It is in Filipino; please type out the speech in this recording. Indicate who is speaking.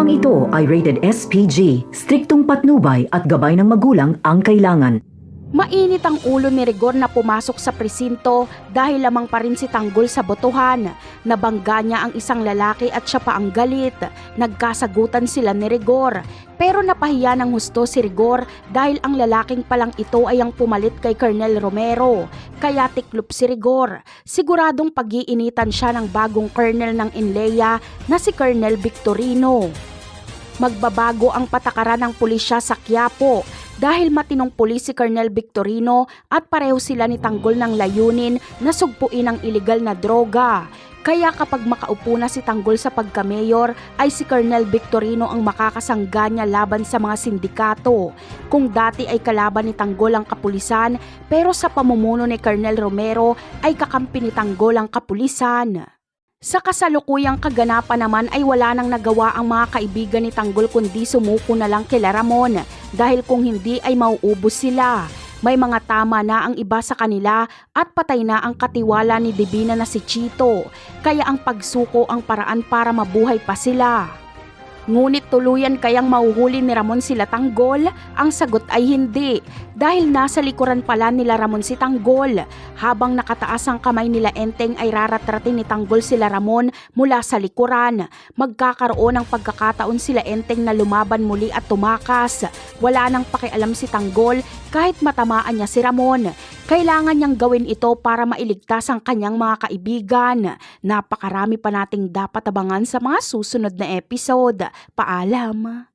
Speaker 1: Programang ito ay rated SPG, striktong patnubay at gabay ng magulang ang kailangan.
Speaker 2: Mainit ang ulo ni Rigor na pumasok sa presinto dahil lamang pa rin si Tanggol sa botohan. Nabangga niya ang isang lalaki at siya pa ang galit. Nagkasagutan sila ni Rigor. Pero napahiya ng husto si Rigor dahil ang lalaking palang ito ay ang pumalit kay Colonel Romero. Kaya tiklop si Rigor. Siguradong pag-iinitan siya ng bagong colonel ng Inleya na si Colonel Victorino. Magbabago ang patakaran ng pulisya sa Quiapo dahil matinong pulis si Colonel Victorino at pareho sila ni Tanggol ng layunin na sugpuin ang iligal na droga. Kaya kapag makaupo na si Tanggol sa pagka-mayor ay si Colonel Victorino ang makakasangga niya laban sa mga sindikato. Kung dati ay kalaban ni Tanggol ang kapulisan, pero sa pamumuno ni Colonel Romero ay kakampi ni Tanggol ang kapulisan. Sa kasalukuyang kaganapan naman ay wala nang nagawa ang mga kaibigan ni Tanggol kundi sumuko na lang kila Ramon dahil kung hindi ay mauubos sila. May mga tama na ang iba sa kanila at patay na ang katiwala ni Divina na si Chito, kaya ang pagsuko ang paraan para mabuhay pa sila. Ngunit tuluyan kayang mahuhuli ni Ramon sila Tanggol? Ang sagot ay hindi, dahil nasa likuran pala nila Ramon si Tanggol. Habang nakataas ang kamay nila Enteng ay raratratin ni Tanggol sila Ramon mula sa likuran. Magkakaroon ng pagkakataon sila Enteng na lumaban muli at tumakas. Wala nang pakialam si Tanggol kahit matamaan niya si Ramon. Kailangan niyang gawin ito para mailigtas ang kanyang mga kaibigan. Napakarami pa nating dapat abangan sa mga susunod na episode. Paalam!